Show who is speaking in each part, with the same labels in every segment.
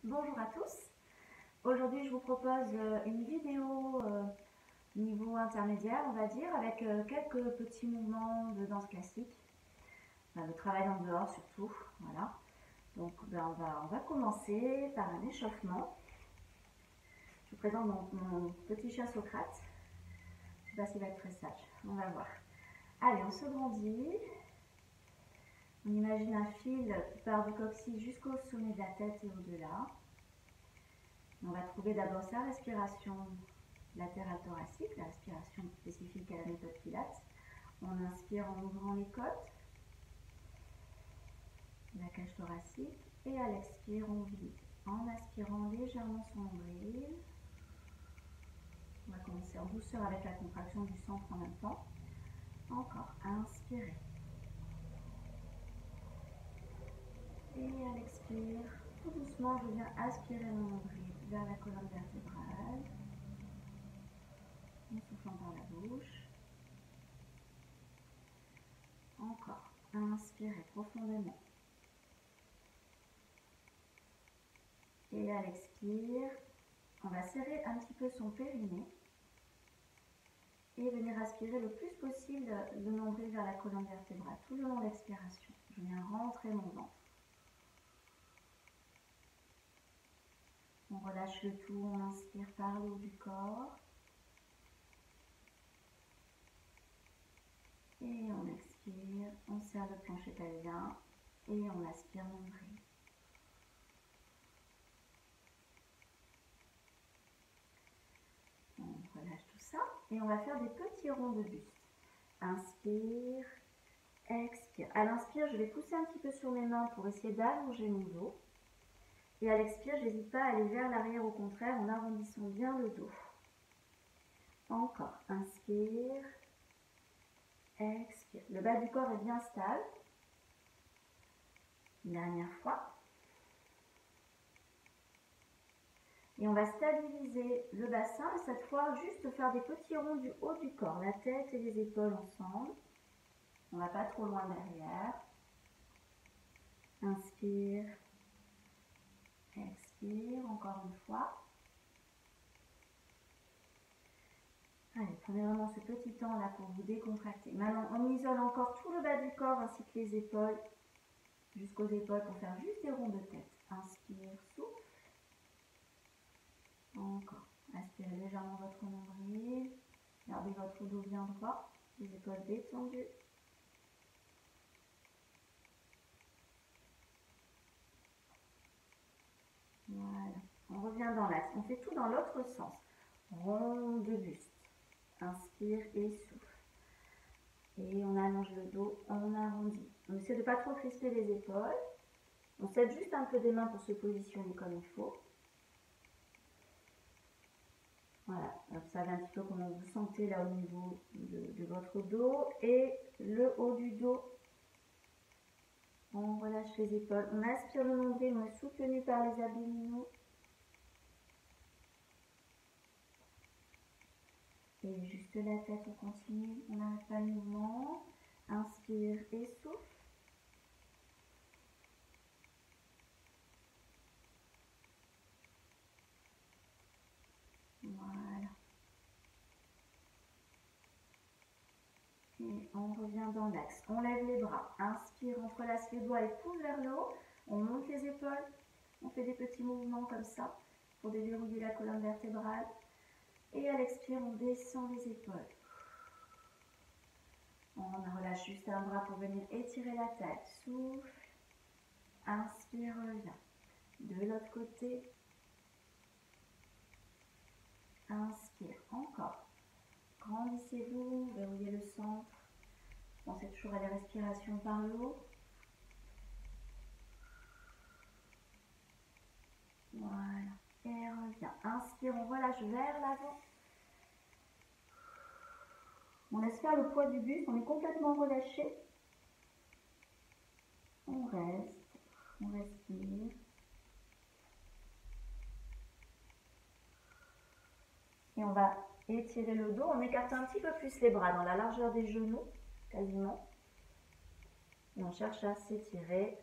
Speaker 1: Bonjour à tous. Aujourd'hui, je vous propose une vidéo niveau intermédiaire, on va dire, avec quelques petits mouvements de danse classique. Enfin, le travail en dehors surtout. Voilà. Donc, on va commencer par un échauffement. Je vous présente mon petit chat Socrate. Je ne sais pas s'il va être très sage. On va voir. Allez, on se grandit. On imagine un fil qui part du coccyx jusqu'au sommet de la tête et au-delà. On va trouver d'abord sa respiration latérale thoracique, la respiration spécifique à la méthode Pilates. On inspire en ouvrant les côtes, la cage thoracique, et à l'expire, on vide. En aspirant légèrement son nombril. On va commencer en douceur avec la contraction du centre en même temps. Encore, inspirez. Et à l'expire, tout doucement, je viens aspirer mon nombril vers la colonne vertébrale. En soufflant par la bouche. Encore, inspirez profondément. Et à l'expire, on va serrer un petit peu son périnée et venir aspirer le plus possible le nombril vers la colonne vertébrale tout le long de l'expiration. Je viens rentrer mon ventre. On relâche le tout, on inspire par le haut du corps. Et on expire, on serre le plancher pelvien et on aspire nombril. On relâche tout ça et on va faire des petits ronds de buste. Inspire, expire. À l'inspire, je vais pousser un petit peu sur mes mains pour essayer d'allonger mon dos. Et à l'expire, je n'hésite pas à aller vers l'arrière au contraire en arrondissant bien le dos. Encore, inspire, expire. Le bas du corps est bien stable. Une dernière fois. Et on va stabiliser le bassin et cette fois juste faire des petits ronds du haut du corps, la tête et les épaules ensemble. On ne va pas trop loin derrière. Inspire, expire, encore une fois. Allez, prenez vraiment ce petit temps là pour vous décontracter. Maintenant, on isole encore tout le bas du corps ainsi que les épaules, jusqu'aux épaules pour faire juste des ronds de tête. Inspire, souffle. Encore. Aspirez légèrement votre nombril. Gardez votre dos bien droit, les épaules détendues. Voilà. On revient dans l'axe. On fait tout dans l'autre sens. Rond de buste. Inspire et souffle. Et on allonge le dos, on arrondit. On essaie de ne pas trop crisper les épaules. On s'aide juste un peu des mains pour se positionner comme il faut. Voilà, observez un petit peu comment vous sentez là au niveau de votre dos et le haut du dos. On relâche les épaules, on aspire le nombril, on est soutenu par les abdominaux. Et juste la tête, on continue, on n'arrête pas le mouvement. Inspire et souffle. Voilà. Et on revient dans l'axe. On lève les bras. Inspire, on relâche les doigts et pousse vers le haut. On monte les épaules. On fait des petits mouvements comme ça pour déverrouiller la colonne vertébrale. Et à l'expire, on descend les épaules. On relâche juste un bras pour venir étirer la tête. Souffle. Inspire, reviens. De l'autre côté. Inspire, encore. Grandissez-vous, verrouillez le centre. Pensez toujours à la respiration par le haut. Voilà. Et reviens. Inspire, on relâche vers l'avant. On laisse faire le poids du buste, on est complètement relâché. On reste, on respire. Et on va étirer le dos, on écarte un petit peu plus les bras dans la largeur des genoux, quasiment. Et on cherche à s'étirer.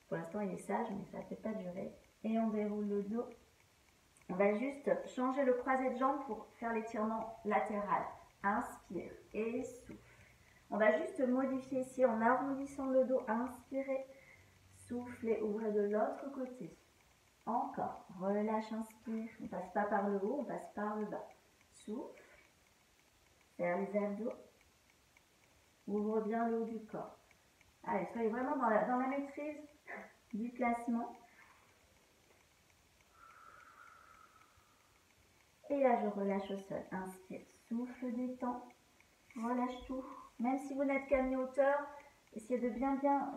Speaker 1: Pour l'instant, il est sage, mais ça ne peut pas durer. Et on déroule le dos. On va juste changer le croisé de jambes pour faire l'étirement latéral. Inspire et souffle. On va juste modifier ici en arrondissant le dos. Inspirez, soufflez, ouvrez de l'autre côté. Encore. Relâche, inspire. On ne passe pas par le haut, on passe par le bas. Souffle. Serre les abdos. Ouvre bien le haut du corps. Allez, soyez vraiment dans la maîtrise du placement. Et là, je relâche au sol. Inspire, souffle, détend. Relâche tout. Même si vous n'êtes qu'à mi-hauteur, essayez de bien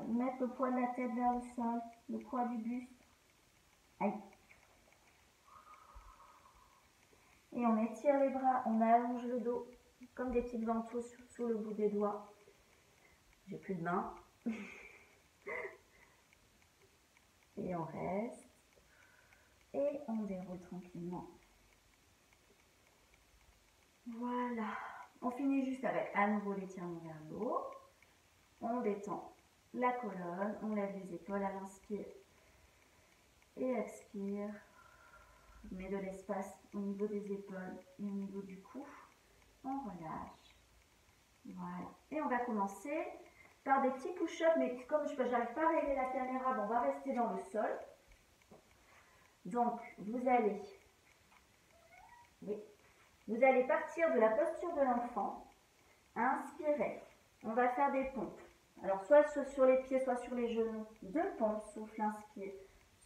Speaker 1: mettre le poids de la tête vers le sol, le poids du buste. Allez. Et on étire les bras, on allonge le dos, comme des petites ventouses sous le bout des doigts. J'ai plus de main. Et on reste. Et on déroule tranquillement. Voilà. On finit juste avec à nouveau l'étirement vers le haut. On détend la colonne, on lève les épaules à l'inspire et expire. On met de l'espace au niveau des épaules et au niveau du cou. On relâche. Voilà. Et on va commencer par des petits push-ups, mais comme je n'arrive pas à régler la caméra, on va rester dans le sol. Donc, vous allez partir de la posture de l'enfant. Inspirez. On va faire des pompes. Alors, soit sur les pieds, soit sur les genoux. 2 pompes. Souffle, inspire.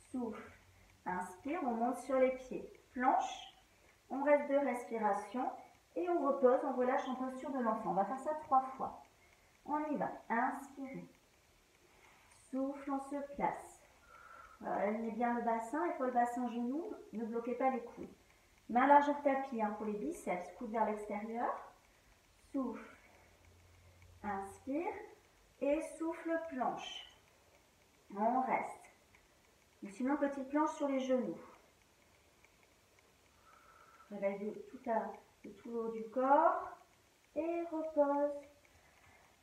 Speaker 1: Souffle, inspire. On monte sur les pieds. Planche. On reste 2 respirations. Et on repose, on relâche en posture de l'enfant. On va faire ça 3 fois. On y va. Inspirez. Souffle, on se place. Alignez bien le bassin. Il faut le bassin genou. Ne bloquez pas les coudes. Main largeur tapis pour les biceps. Coude vers l'extérieur. Souffle. Inspire. Et souffle, planche. On reste. Ou sinon, petite planche sur les genoux. Réveille tout le haut du corps. Et repose.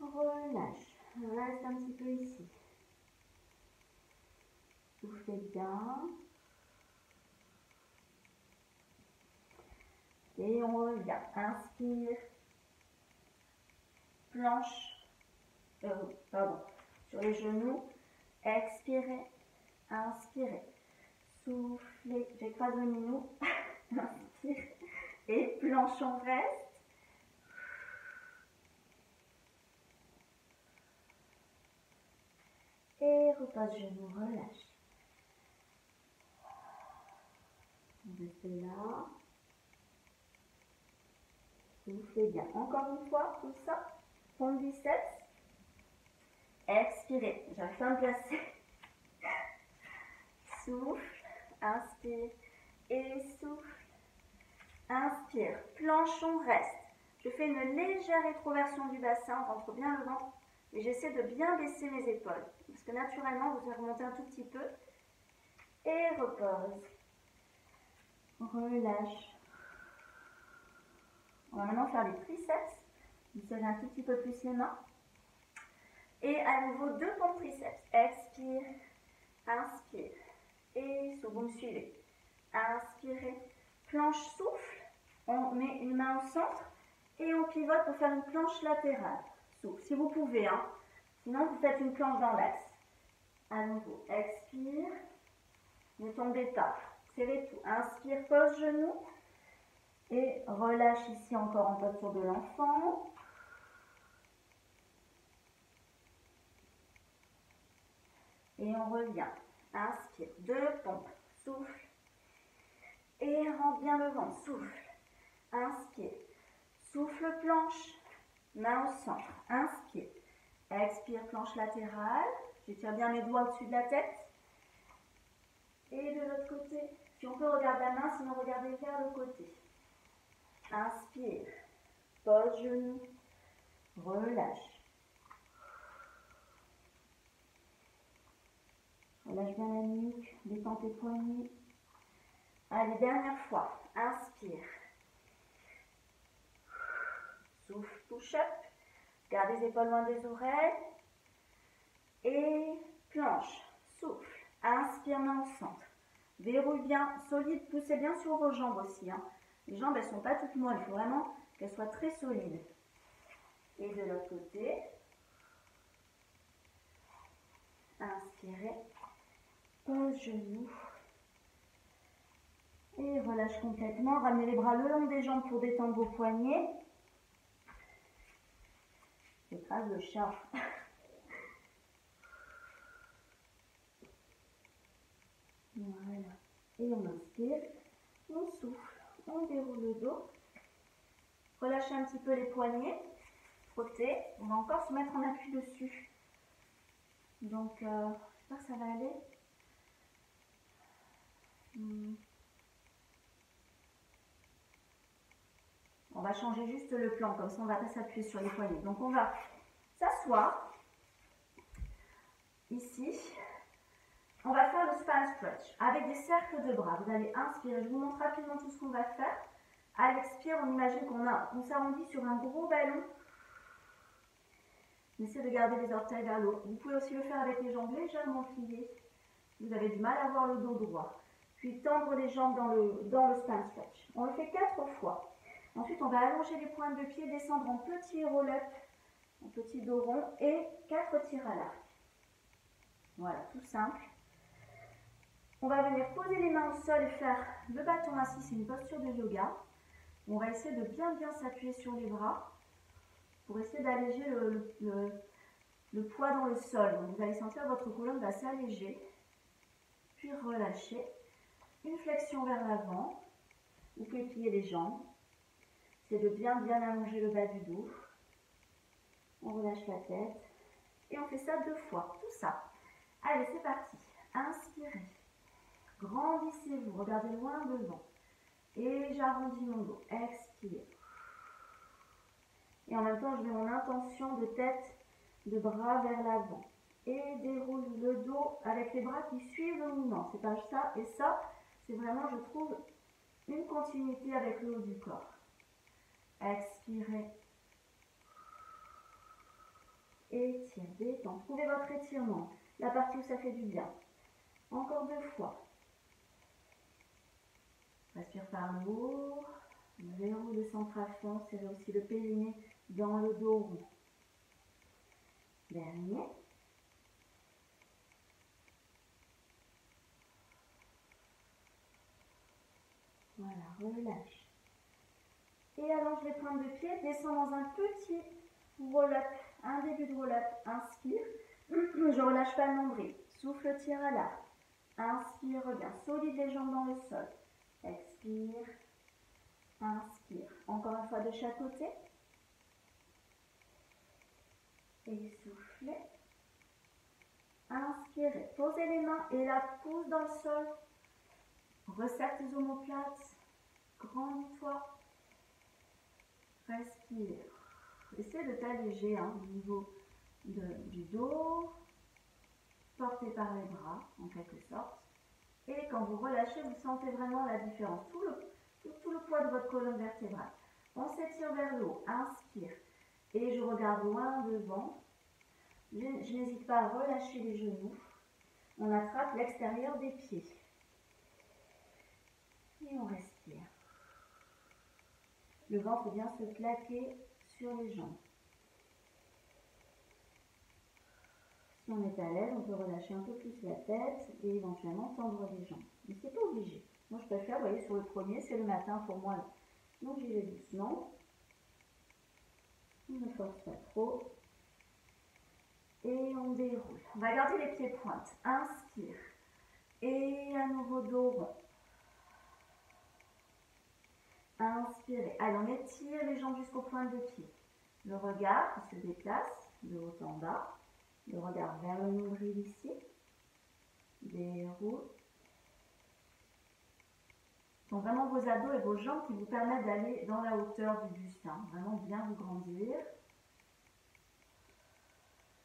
Speaker 1: Relâche. Reste un petit peu ici. Soufflez bien. Et on revient. Inspire. Planche. Sur les genoux. Expirez. Inspirez. Soufflez. J'écrase le minou. Inspire. Et planche, on reste. Et repose genou, relâche. On reste là. Soufflez bien. Encore une fois, comme ça. Pompe biceps. Expirez. J'arrive pas à me placer. Souffle. Inspire. Et souffle. Inspire. Planche, on reste. Je fais une légère rétroversion du bassin. On rentre bien le ventre. Et j'essaie de bien baisser mes épaules. Parce que naturellement, vous allez remonter un tout petit peu. Et repose. Relâche. On va maintenant faire les triceps. Vous serrez un tout petit peu plus les mains. Et à nouveau, 2 pompes triceps. Expire. Inspire. Et vous me suivez. Inspirez. Planche, souffle. On met une main au centre. Et on pivote pour faire une planche latérale. Souffle, si vous pouvez. Sinon, vous faites une planche dans l'axe. À nouveau, expire. Ne tombez pas. Serrez tout. Inspire, pose genou. Et relâche ici encore en posture de l'enfant. Et on revient. Inspire. 2 pompes. Souffle. Et rentre bien le ventre. Souffle. Inspire. Souffle, planche. Main au centre. Inspire. Expire, planche latérale. J'étire bien mes doigts au-dessus de la tête. Et de l'autre côté. Si on peut, regarder la main, sinon regardez vers le côté. Inspire. Pose genou. Relâche. Relâche bien la nuque. Détends tes poignets. Allez, dernière fois. Inspire. Souffle, push-up. Garde les épaules loin des oreilles. Et planche. Souffle. Inspire, main au centre. Verrouille bien, solide, poussez bien sur vos jambes aussi. Hein. Les jambes, elles ne sont pas toutes molles, il faut vraiment qu'elles soient très solides. Et de l'autre côté, inspirez, pose genou. Et relâche complètement. Ramenez les bras le long des jambes pour détendre vos poignets. J'écrase le chat. Voilà. Et on inspire, on souffle, on déroule le dos. Relâchez un petit peu les poignets. Frottez. On va encore se mettre en appui dessus. Donc, j'espère que ça va aller. On va changer juste le plan, comme ça on ne va pas s'appuyer sur les poignets. Donc on va s'asseoir ici. On va faire le spine stretch avec des cercles de bras. Vous allez inspirer. Je vous montre rapidement tout ce qu'on va faire. À l'expire, on imagine qu'on s'arrondit sur un gros ballon. On essaie de garder les orteils vers le haut. Vous pouvez aussi le faire avec les jambes légèrement pliées. Vous avez du mal à avoir le dos droit. Puis tendre les jambes dans le spine stretch. On le fait 4 fois. Ensuite, on va allonger les pointes de pied, descendre en petit roll-up, en petit dos rond et 4 tirs à l'arc. Voilà, tout simple. On va venir poser les mains au sol et faire le bâton assis, c'est une posture de yoga. On va essayer de bien s'appuyer sur les bras pour essayer d'alléger le poids dans le sol. Donc vous allez sentir votre colonne va s'alléger, puis relâcher. Une flexion vers l'avant. Vous pouvez plier les jambes. C'est de bien allonger le bas du dos. On relâche la tête. Et on fait ça 2 fois. Tout ça. Allez, c'est parti. Inspirez. Grandissez-vous. Regardez loin devant. Et j'arrondis mon dos. Expire. Et en même temps, je mets mon intention de tête, de bras vers l'avant. Et déroule le dos avec les bras qui suivent le mouvement. C'est pas ça et ça. C'est vraiment, je trouve, une continuité avec le haut du corps. Expirez. Étire, détend. Trouvez votre étirement. La partie où ça fait du bien. Encore 2 fois. Respire par le haut. Verrouille le centre à fond. Serrez aussi le périnée dans le dos rond. Dernier. Voilà, relâche. Et allonge les pointes de pied. Descends dans un petit roll-up. Un début de roll-up. Inspire. Je relâche pas le nombril. Souffle, tire à l'arc. Inspire, reviens. Solide les jambes dans le sol. Expire. Inspire. Encore une fois de chaque côté. Et soufflez. Inspirez. Posez les mains et la pousse dans le sol. Resserre tes omoplates. Grandis-toi. Respire. Essaie de t'alléger au niveau du dos. Porté par les bras, en quelque sorte. Et quand vous relâchez, vous sentez vraiment la différence. Tout le poids de votre colonne vertébrale. On s'étire vers le haut. Inspire. Et je regarde loin devant. Je n'hésite pas à relâcher les genoux. On attrape l'extérieur des pieds. Et on respire. Le ventre vient se plaquer sur les jambes. Si on est à l'aise, on peut relâcher un peu plus la tête et éventuellement tendre les jambes. Mais ce n'est pas obligé. Moi, je préfère, vous voyez, sur le premier, c'est le matin pour moi. Donc, j'y vais doucement. On ne force pas trop. Et on déroule. On va garder les pieds pointes. Inspire. Et à nouveau dos rond. Inspirez. Allez, on étire les jambes jusqu'aux pointes de pied. Le regard qui se déplace de haut en bas. Le regard vers le nombril ici. Déroule. Ce sont vraiment vos abdos et vos jambes qui vous permettent d'aller dans la hauteur du buste. Vraiment bien vous grandir.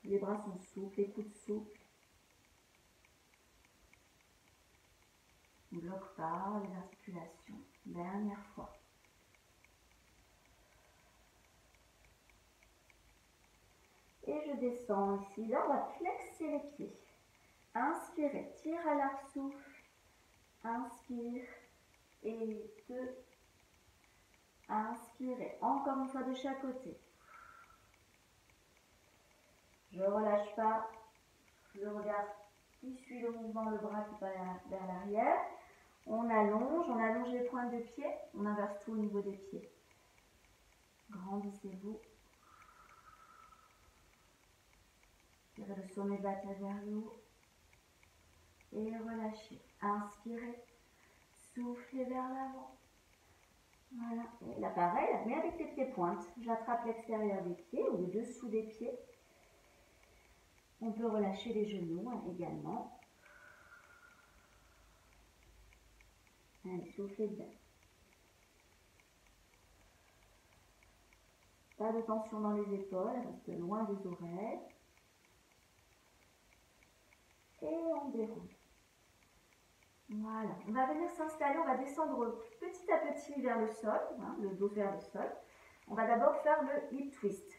Speaker 1: Les bras sont souples, les coudes souples. On ne bloque pas les articulations. Dernière fois. Et je descends ici. Là, on va flexer les pieds. Inspirez. Parfait. Tire à l'arc, souffle. Inspire. Et 2. Inspirez. Encore une fois de chaque côté. Je ne relâche pas. Le regard qui suit le mouvement, le bras qui va vers l'arrière. On allonge les pointes de pied. On inverse tout au niveau des pieds. Grandissez-vous. Tirez le sommet de la tête vers le haut. Et relâchez. Inspirez. Soufflez vers l'avant. Voilà. Et là, pareil, mais avec les pieds pointes. J'attrape l'extérieur des pieds ou le dessous des pieds. On peut relâcher les genoux également. Allez, soufflez bien. Pas de tension dans les épaules, reste loin des oreilles. Et on déroule. Voilà. On va venir s'installer, on va descendre petit à petit vers le sol, le dos vers le sol. On va d'abord faire le hip twist.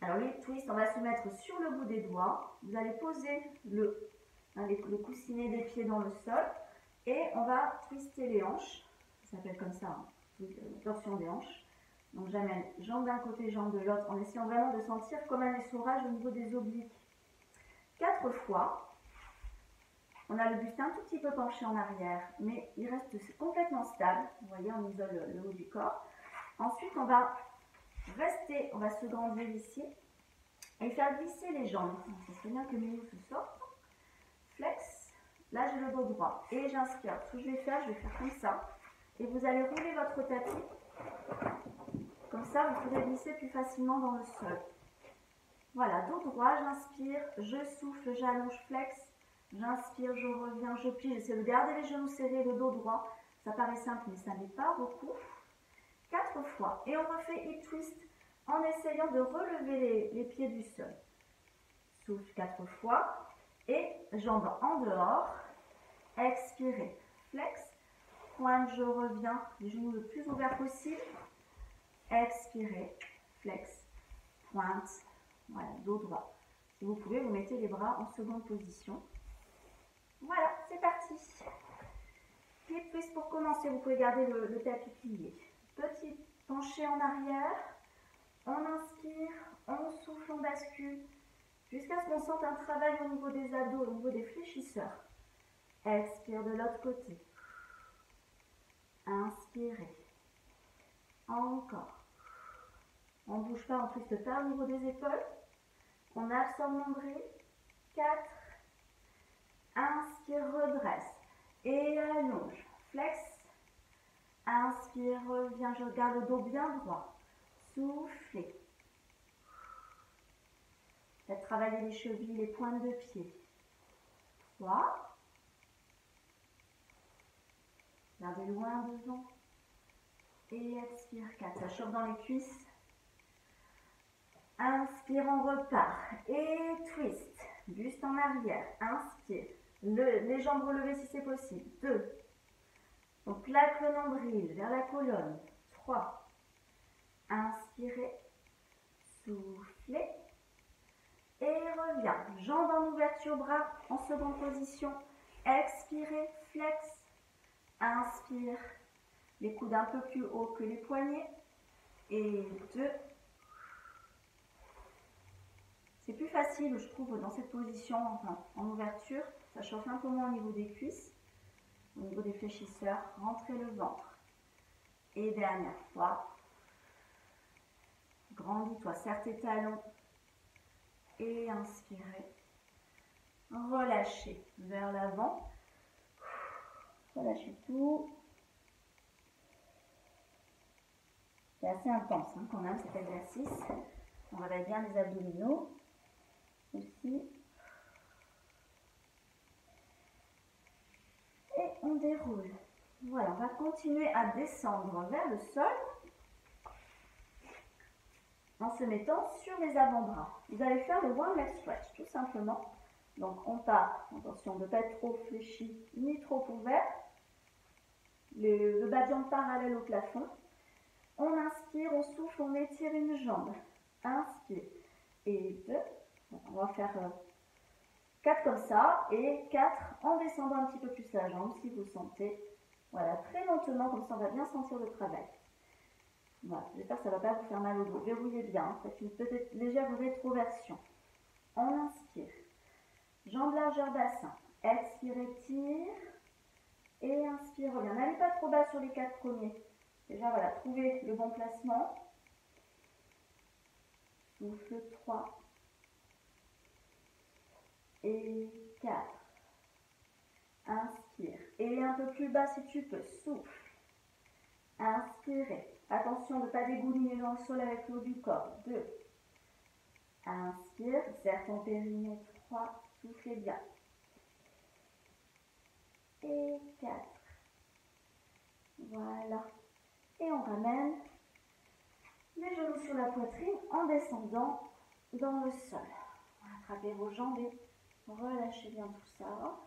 Speaker 1: Alors le hip twist, on va se mettre sur le bout des doigts. Vous allez poser le coussinet des pieds dans le sol. Et on va twister les hanches. Ça s'appelle comme ça, torsion des hanches. Donc j'amène jambe d'un côté, jambe de l'autre, en essayant vraiment de sentir comme un essorage au niveau des obliques. 4 fois. On a le buste un tout petit peu penché en arrière, mais il reste complètement stable. Vous voyez, on isole le haut du corps. Ensuite, on va rester, on va se grandir ici et faire glisser les jambes. Ça serait bien que Mio se sorte. Flex. Là, j'ai le dos droit et j'inspire. Ce que je vais faire comme ça. Et vous allez rouler votre tapis. Comme ça, vous pourrez glisser plus facilement dans le sol. Voilà, dos droit, j'inspire, je souffle, j'allonge, flex. J'inspire, je reviens, je plie. J'essaie de garder les genoux serrés, le dos droit. Ça paraît simple, mais ça n'est pas beaucoup. 4 fois. Et on refait hip twist en essayant de relever les pieds du sol. Souffle 4 fois. Et jambes en dehors. Expirez. Flex. Pointe, je reviens. Les genoux le plus ouverts possible. Expirez. Flex. Pointe. Voilà, dos droit. Si vous pouvez, vous mettez les bras en seconde position. Voilà, c'est parti. Hip twist pour commencer, vous pouvez garder le tapis plié. Petit penché en arrière. On inspire, on souffle, on bascule. Jusqu'à ce qu'on sente un travail au niveau des abdos, au niveau des fléchisseurs. Expire de l'autre côté. Inspirez. Encore. On ne bouge pas, on twiste pas au niveau des épaules. On absorbe le nombril. 4. Inspire, redresse. Et allonge. Flex. Inspire, reviens. Je garde le dos bien droit. Soufflez. Faites travailler les chevilles, les pointes de pied. 3. Gardez loin devant. Et expire. 4. Ça chauffe dans les cuisses. Inspire, on repart. Et twist. Buste en arrière. Inspire. Les jambes relevées si c'est possible. 2. On plaque le nombril vers la colonne. 3. Inspirez. Soufflez. Et revient. Jambes en ouverture, bras en seconde position. Expirez. Flex. Inspire. Les coudes un peu plus haut que les poignets. Et 2. C'est plus facile, je trouve, dans cette position, enfin, en ouverture. Ça chauffe un peu moins au niveau des cuisses, au niveau des fléchisseurs. Rentrez le ventre. Et dernière fois. Grandis-toi, serre tes talons. Et inspirez. Relâchez vers l'avant. Relâchez tout. C'est assez intense quand même cet exercice. On réveille bien les abdominaux aussi. Et on déroule. Voilà, on va continuer à descendre vers le sol en se mettant sur les avant-bras. Vous allez faire le one leg stretch, tout simplement. Donc on part, attention de ne pas être trop fléchi ni trop ouvert. Le bas de jambe parallèle au plafond. On inspire, on souffle, on étire une jambe. Inspire. Et 2. On va faire 4 comme ça et 4 en descendant un petit peu plus la jambe si vous sentez. Voilà, très lentement, comme ça on va bien sentir le travail. Voilà, j'espère que ça ne va pas vous faire mal au dos. Verrouillez bien, faites une petite légère rétroversion. On inspire. Jambes largeur bassin. Expire, étire. Et inspire, revient. N'allez pas trop bas sur les 4 premiers. Déjà, voilà, trouvez le bon placement. Souffle 3. Et 4. Inspire. Et un peu plus bas si tu peux. Souffle. Inspirez. Attention de ne pas dégouliner dans le sol avec l'eau du corps. 2. Inspire. Serre ton périnée. 3. Soufflez bien. Et 4. Voilà. Et on ramène les genoux sur la poitrine en descendant dans le sol. Attrapez vos jambes et relâchez bien tout ça.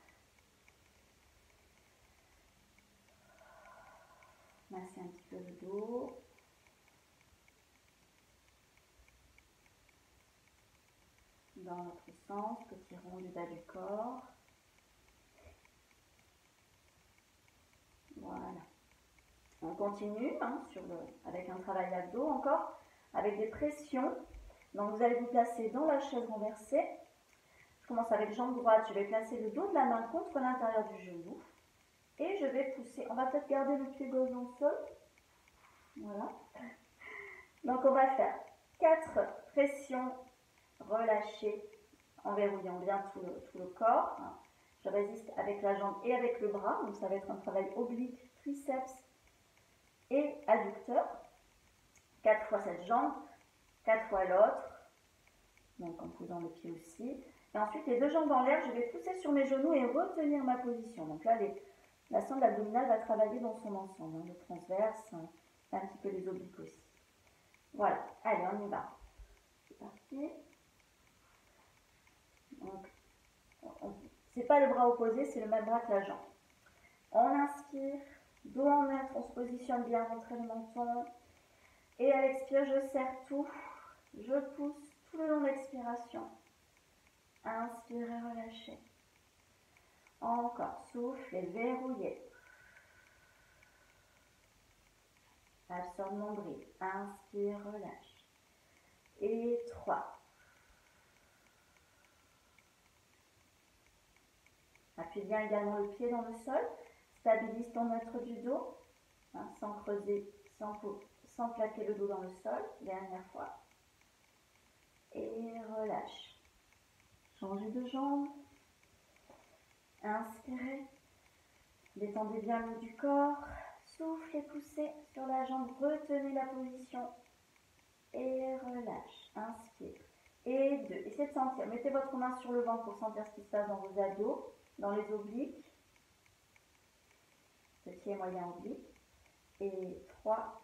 Speaker 1: Massez un petit peu le dos. Dans l'autre sens, petit rond du bas du corps. Voilà. On continue avec un travail abdos encore, avec des pressions. Donc vous allez vous placer dans la chaise renversée. Je commence avec jambe droite, je vais placer le dos de la main contre l'intérieur du genou. Et je vais pousser, on va peut-être garder le pied gauche dans le sol. Voilà. Donc on va faire 4 pressions relâchées en verrouillant bien tout le corps. Je résiste avec la jambe et avec le bras, donc ça va être un travail oblique, triceps et adducteur. 4 fois cette jambe, 4 fois l'autre, donc en posant le pied aussi. Et ensuite les 2 jambes en l'air, je vais pousser sur mes genoux et retenir ma position. Donc là, la sonde abdominale va travailler dans son ensemble, le transverse, un petit peu les obliques aussi. Voilà, allez, on y va. C'est parti. Donc, c'est pas le bras opposé, c'est le même bras que la jambe. On inspire, dos en maître, on se positionne bien, rentrez le menton. Et à l'expire, je serre tout. Je pousse tout le long de l'expiration. Inspirez, relâchez. Encore, souffle et verrouillez. Absorbe nombril. Inspire, relâche. Et 3. Appuie bien également le pied dans le sol. Stabilise ton neutre du dos, sans creuser, sans plaquer le dos dans le sol. Dernière fois. Et relâche. Changez de jambe. Inspirez. Détendez bien le haut du corps. Souffle et poussez sur la jambe. Retenez la position. Et relâche. Inspire. Et 2. Essayez de sentir. Mettez votre main sur le ventre pour sentir ce qui se passe dans vos abdos, dans les obliques. Petit et moyen oblique. Et 3.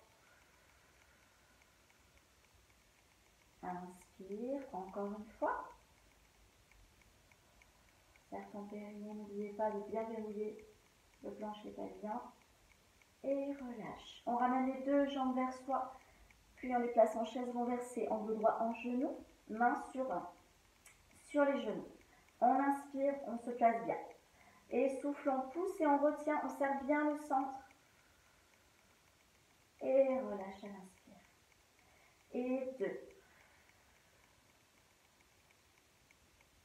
Speaker 1: Inspire. Encore une fois. Serre ton périnée. N'oubliez pas de bien verrouiller le plancher pelvien. Et relâche. On ramène les 2 jambes vers soi. Puis on les place en chaise renversée, angle droit en genou, main sur les genoux. On inspire, on se place bien. Et souffle, on pousse et on retient, on serre bien le centre. Et relâche à l'inspire. Et 2.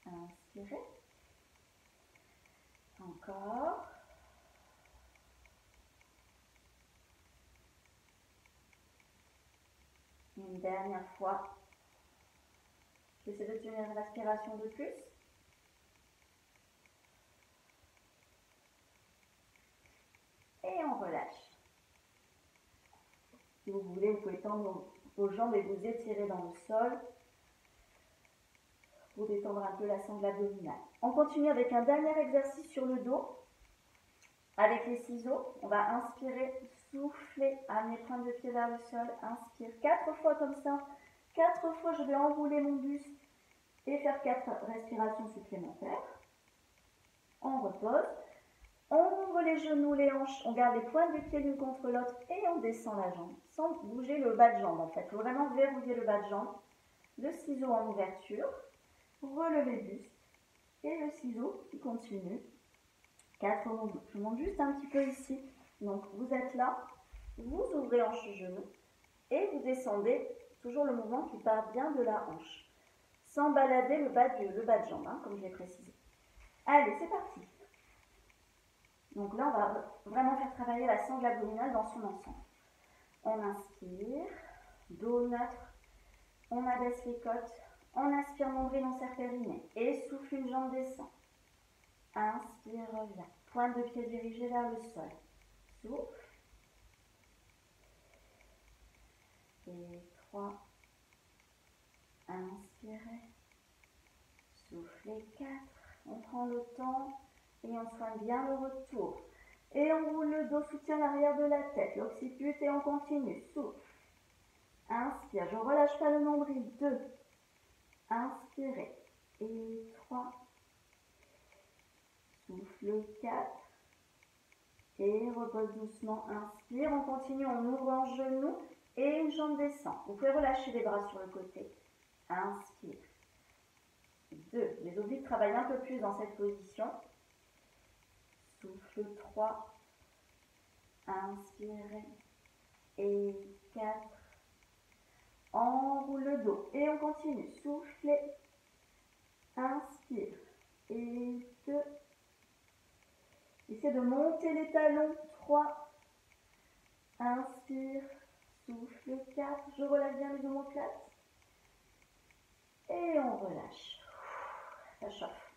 Speaker 1: Inspirez. Encore. Une dernière fois. J'essaie de tenir une respiration de plus. Et on relâche. Si vous voulez, vous pouvez tendre vos jambes et vous étirer dans le sol pour détendre un peu la sangle abdominale. On continue avec un dernier exercice sur le dos. Avec les ciseaux, on va inspirer, souffler, amener pointe de pied vers le sol, inspire 4 fois comme ça. 4 fois, je vais enrouler mon buste et faire 4 respirations supplémentaires. On repose. On ouvre les genoux, les hanches, on garde les pointes des pieds l'une contre l'autre et on descend la jambe, sans bouger le bas de jambe en fait. Il faut vraiment verrouiller le bas de jambe. Le ciseau en ouverture, relevez le buste et le ciseau qui continue. 4 mouvements. Je monte juste un petit peu ici. Donc vous êtes là, vous ouvrez hanche-genou et vous descendez, toujours le mouvement qui part bien de la hanche, sans balader le bas de jambe, hein, comme je l'ai précisé. Allez, c'est parti. Donc là, on va vraiment faire travailler la sangle abdominale dans son ensemble. On inspire, dos neutre, on abaisse les côtes, on inspire, nombril, on serre périnée, et souffle, une jambe descend. Inspire, revient. Pointe de pied dirigée vers le sol. Souffle. Et 3. Inspirez. Soufflez 4. On prend le temps et on soigne bien le retour. Et on roule le dos, soutient l'arrière de la tête, l'occiput et on continue. Souffle. Inspire, je ne relâche pas le nombril. 2. Inspirez. Et 3. Souffle 4. Et repose doucement. Inspire, on continue, on ouvre en genou et une jambe descend. Vous pouvez relâcher les bras sur le côté. Inspire. 2. Les obliques travaillent un peu plus dans cette position. Souffle 3. Inspirez. Et 4. Enroule le dos et on continue. Soufflez. Inspire. Et 2. Essayez de monter les talons. 3. Inspire. Souffle 4. Je relâche bien les omoplates. Et on relâche. Ça chauffe.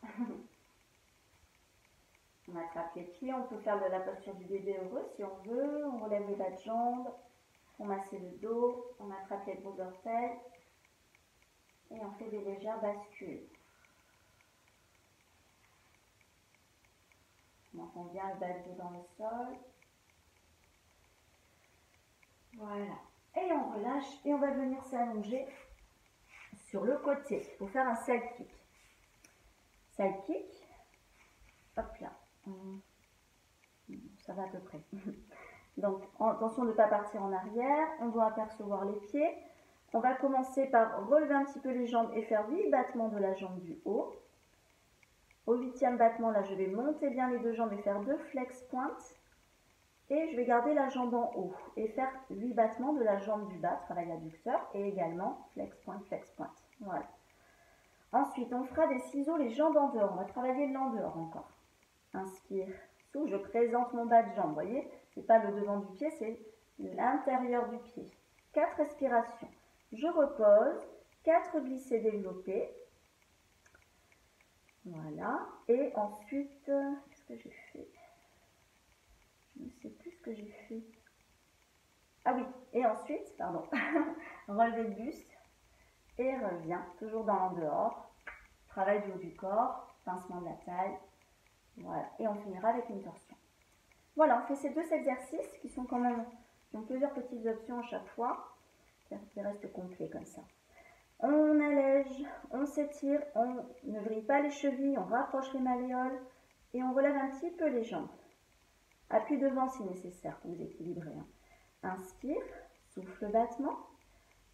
Speaker 1: On attrape les pieds. On peut faire de la posture du bébé heureux si on veut. On relève les bas de jambes. On masse le dos. On attrape les gros orteils. Et on fait des légères bascules. On entend bien le bas de dos dans le sol. Voilà. Et on relâche et on va venir s'allonger sur le côté. Il faut faire un side kick. Side kick. Hop là. Ça va à peu près. Donc, attention de ne pas partir en arrière. On doit apercevoir les pieds. On va commencer par relever un petit peu les jambes et faire 8 battements de la jambe du haut. Au 8e battement, là, je vais monter bien les deux jambes et faire 2 flex pointes. Et je vais garder la jambe en haut et faire 8 battements de la jambe du bas, travail adducteur, et également flex pointe, flex pointe. Voilà. Ensuite, on fera des ciseaux les jambes en dehors. On va travailler l'en dehors encore. Inspire, souffle, je présente mon bas de jambe. Vous voyez, ce n'est pas le devant du pied, c'est l'intérieur du pied. 4 respirations. Je repose, 4 glissés développés. Voilà. Et ensuite, qu'est-ce que j'ai fait? Je ne sais plus ce que j'ai fait. Ah oui, et ensuite, pardon, relever le buste et revient, toujours dans l'en dehors. Travail du haut du corps, pincement de la taille. Voilà, et on finira avec une torsion. Voilà, on fait ces 2 exercices qui sont quand même, qui ont plusieurs petites options à chaque fois, qui restent complets comme ça. On allège, on s'étire, on ne vrille pas les chevilles, on rapproche les malléoles et on relève un petit peu les jambes. Appui devant si nécessaire pour vous équilibrer. Inspire, souffle battement.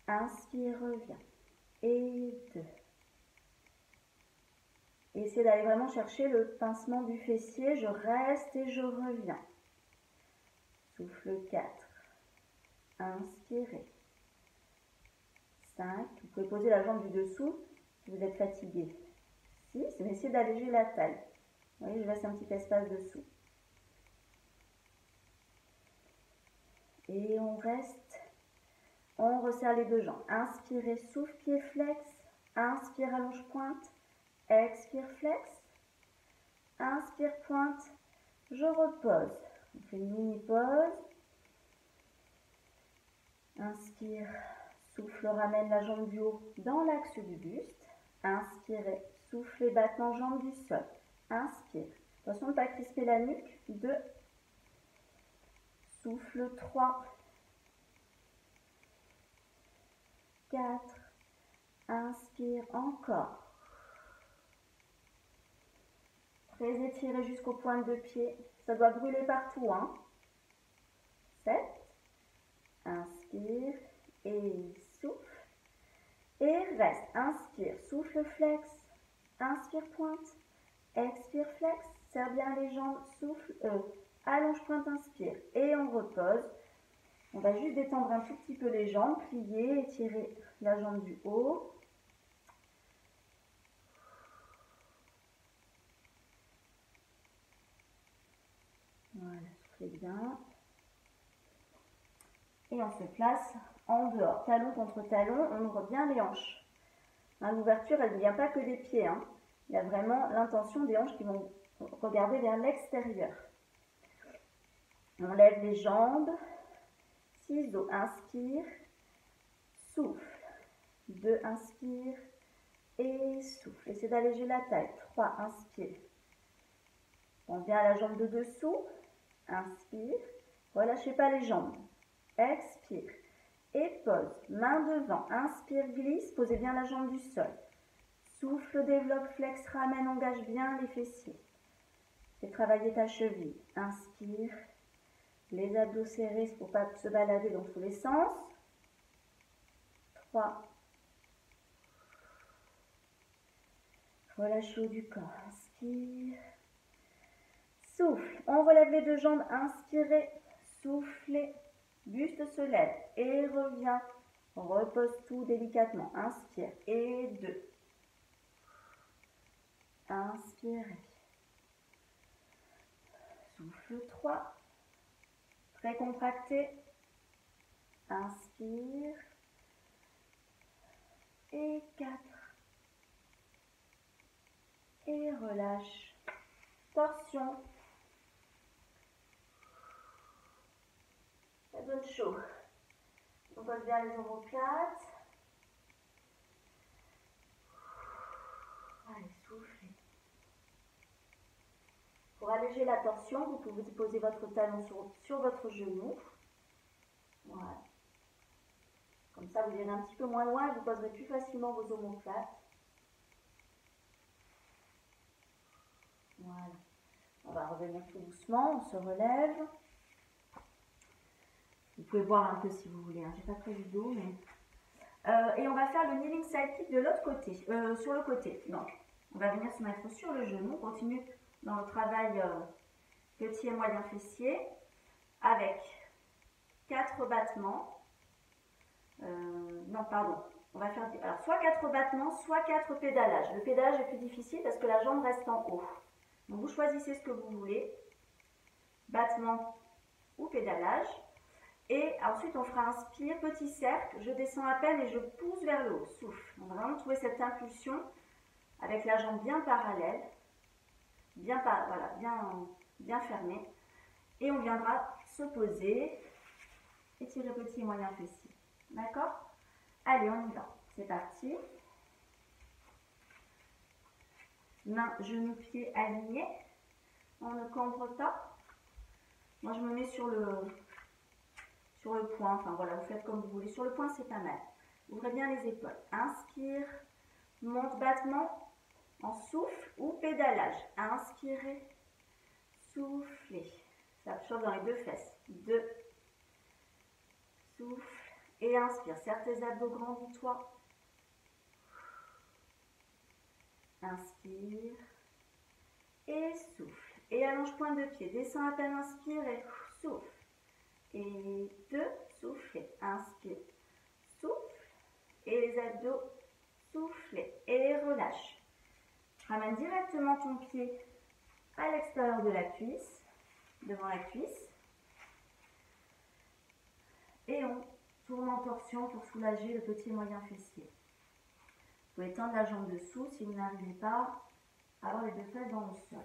Speaker 1: Inspire, reviens. Et 2. Essayez d'aller vraiment chercher le pincement du fessier. Je reste et je reviens. Souffle 4. Inspirez. 5. Vous pouvez poser la jambe du dessous si vous êtes fatigué. 6. Essayez d'alléger la taille. Vous voyez, je laisse un petit espace dessous. Et on reste. On resserre les deux jambes. Inspirez, souffle, pied flex. Inspire, allonge pointe. Expire, flex. Inspire, pointe. Je repose. On fait une mini pause. Inspire, souffle, ramène la jambe du haut dans l'axe du buste. Inspirez, soufflez, battement jambe du sol. Inspire. Attention de ne pas crisper la nuque. 2. Souffle 3. 4. Inspire encore. Très étiré jusqu'aux pointes de pied. Ça doit brûler partout. 7. Inspire et souffle. Et reste. Inspire, souffle flex. Inspire, pointe. expire, flex, serre bien les jambes, souffle, allonge, pointe, inspire, et on repose. On va juste détendre un tout petit peu les jambes, plier, étirer la jambe du haut. Voilà, soufflez bien. Et on se place en dehors, talon contre talon, on ouvre bien les hanches. L'ouverture, elle ne vient pas que des pieds, hein. Il y a vraiment l'intention des hanches qui vont regarder vers l'extérieur. On lève les jambes, ciseaux, inspire, souffle, 2, inspire et souffle. Essayez d'alléger la taille, 3, inspire. On vient à la jambe de dessous, inspire, relâchez pas les jambes, expire. Et pose, main devant, inspire, glisse, posez bien la jambe du sol. Souffle, développe, flex, ramène, engage bien les fessiers. Fais travailler ta cheville. Inspire, les abdos serrés pour ne pas se balader dans tous les sens. 3. Relâche le haut du corps. Inspire. Souffle, on relève les deux jambes, inspirez, soufflez. Buste se lève et revient. On repose tout délicatement. Inspire et 2. Inspirez. Souffle 3. Très contracté. Inspire. Et 4. Et relâche. Torsion. Ça donne chaud. On pose bien les omoplates. Allez, soufflez. Pour alléger la torsion, vous pouvez poser votre talon sur votre genou. Voilà. Comme ça, vous irez un petit peu moins loin et vous poserez plus facilement vos omoplates. Voilà. On va revenir tout doucement, on se relève. Vous pouvez voir un peu si vous voulez, hein. J'ai pas prévu d'eau, mais... et on va faire le kneeling side kick de l'autre côté, sur le côté. Donc, on va venir se mettre sur le genou, on continue dans le travail petit et moyen fessier, avec 4 battements. Non, pardon. On va faire alors, soit 4 battements, soit 4 pédalages. Le pédalage est plus difficile parce que la jambe reste en haut. Donc, vous choisissez ce que vous voulez. Battement ou pédalage. Et ensuite, on fera inspire, petit cercle. Je descends à peine et je pousse vers le haut. Souffle. On va vraiment trouver cette impulsion avec la jambe bien parallèle. Voilà, bien fermée. Et on viendra se poser. Étirer petit et moyen fessier. D'accord? Allez, on y va. C'est parti. Main, genou, pied alignés. On ne cambre pas. Moi, je me mets sur le point. Enfin, voilà, vous faites comme vous voulez. Sur le point, c'est pas mal. Ouvrez bien les épaules. Inspire. Monte, battement. En souffle ou pédalage. Inspirez. Soufflez. Ça chauffe dans les deux fesses. 2. Souffle. Et inspire. Serre tes abdos, grandis-toi. Inspire. Et souffle. Et allonge pointe de pied. Descends à peine, inspire et souffle. Et 2. Soufflez. Inspire. Souffle. Et les abdos. Soufflez. Et relâche. Ramène directement ton pied à l'extérieur de la cuisse. Devant la cuisse. Et on tourne en torsion pour soulager le petit et moyen fessier. Vous pouvez tendre la jambe dessous si vous n'arrivez pas à avoir les deux fesses dans le sol.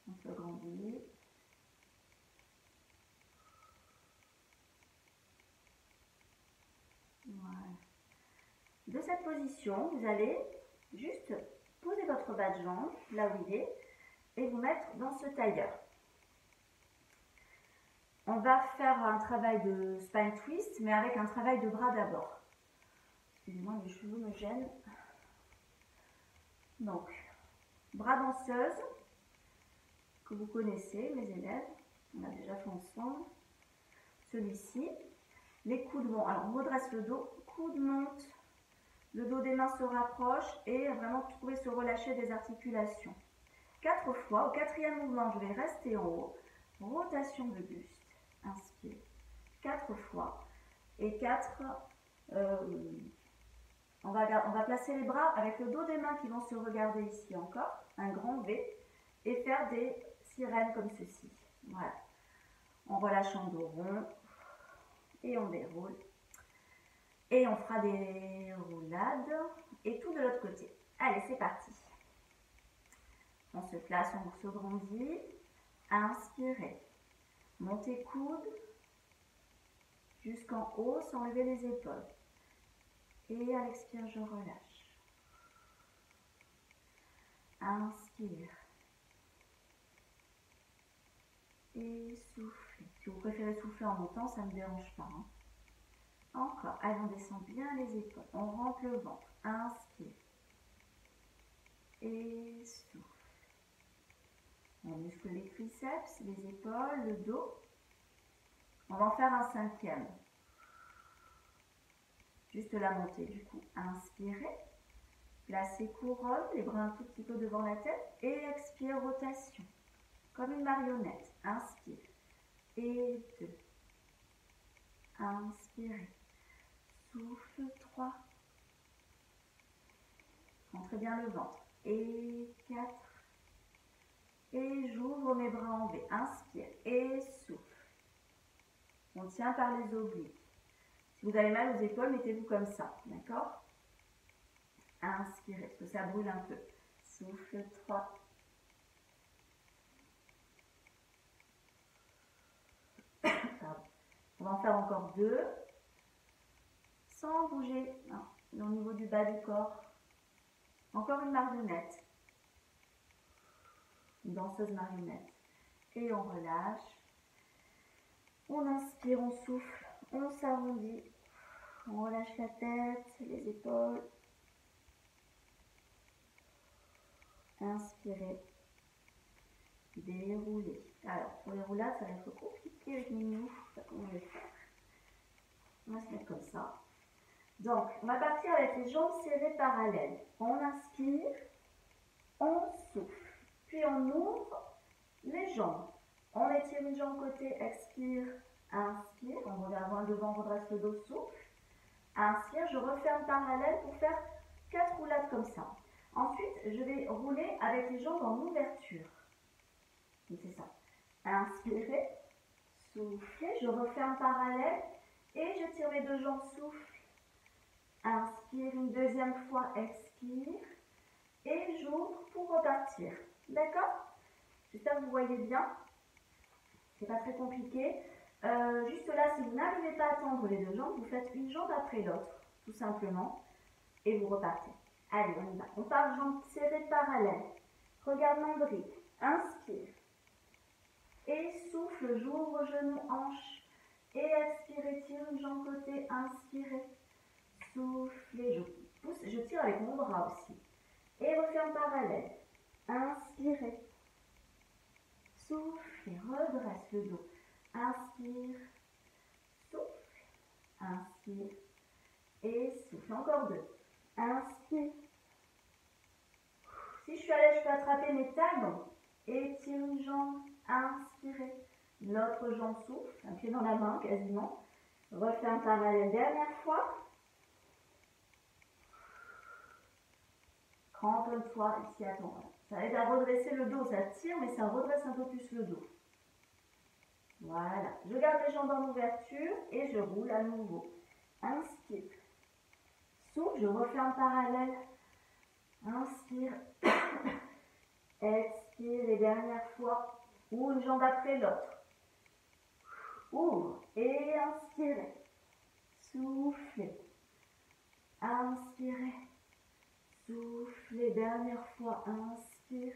Speaker 1: On se grandit. Voilà. De cette position, vous allez juste poser votre bas de jambe là où il est et vous mettre dans ce tailleur. On va faire un travail de spine twist, mais avec un travail de bras d'abord. Excusez-moi, mes cheveux me gênent. Donc, bras danseuse, que vous connaissez, mes élèves, on a déjà fait ensemble. Celui-ci, les coudes vont, alors on redresse le dos, coudes montent, Le dos des mains se rapproche et vraiment vous pouvez se relâcher des articulations. 4 fois. Au quatrième mouvement, je vais rester en haut. Rotation de buste. Inspire. 4 fois. Et 4, on va placer les bras avec le dos des mains qui vont se regarder ici encore. Un grand V. Et faire des sirènes comme ceci. Voilà. On relâche en dos rond. Et on déroule. Et on fera des roulades. Et tout de l'autre côté. Allez, c'est parti. On se place, on se grandit. Inspirez. Montez coude jusqu'en haut sans lever les épaules. Et à l'expire, je relâche. Inspire. Et soufflez. Si vous préférez souffler en montant, ça ne me dérange pas. Hein. Encore. Allez, on descend bien les épaules. On rentre le ventre. Inspire. Et souffle. On muscle les triceps, les épaules, le dos. On va en faire un cinquième. Juste la montée du coup. Inspirez. Placez couronne, les bras un tout petit peu devant la tête. Et expire, rotation. Comme une marionnette. Inspire. Et 2. Inspirez. Souffle 3. Rentrez bien le ventre. Et 4. Et j'ouvre mes bras en V. Inspire. Et souffle. On tient par les obliques. Si vous avez mal aux épaules, mettez-vous comme ça. D'accord? Inspirez, parce que ça brûle un peu. Souffle 3. Pardon. On va en faire encore 2. Sans bouger. Non, au niveau du bas du corps. Encore une marionnette. Une danseuse marionnette. Et on relâche. On inspire, on souffle. On s'arrondit. On relâche la tête, les épaules. Inspirez. Déroulez. Alors, pour les roulades, ça va être compliqué avec mes nous. Je sais pas comment je vais faire. On va se mettre comme ça. Donc, on va partir avec les jambes serrées parallèles. On inspire, on souffle. Puis on ouvre les jambes. On étire une jambe côté, expire, inspire. On regarde loin devant, on redresse le dos, souffle. Inspire, je referme parallèle pour faire 4 roulades comme ça. Ensuite, je vais rouler avec les jambes en ouverture. C'est ça. Inspirez, soufflez, je referme parallèle et je tire mes 2 jambes, souffle. Inspire une deuxième fois, expire. Et j'ouvre pour repartir. D'accord? J'espère que vous voyez bien. C'est pas très compliqué. Juste là, si vous n'arrivez pas à tendre les 2 jambes, vous faites une jambe après l'autre, tout simplement. Et vous repartez. Allez, on y va. On part jambes serrées parallèles. Regarde nombril. Inspire. Et souffle, j'ouvre genou, hanche. Et expire, tire une jambe côté. Inspirez. Soufflez, je pousse, je tire avec mon bras aussi. Et referme parallèle. Inspirez. Soufflez, redresse le dos. Inspire. Souffle. Inspire. Et souffle. Encore 2. Inspire. Si je suis à l'aise, je peux attraper mes talons. Et tire une jambe. Inspirez. L'autre jambe souffle. Un pied dans la main quasiment. Referme parallèle. Dernière fois. Cramponne-toi ici à ton bras. Ça aide à redresser le dos. Ça tire, mais ça redresse un peu plus le dos. Voilà. Je garde les jambes en ouverture et je roule à nouveau. Inspire. Souffle, je referme parallèle. Inspire. Expire. Et dernière fois. Ou une jambe après l'autre. Ouvre. Et inspirez. Soufflez. Inspirez. Soufflez. Dernière fois. Inspire.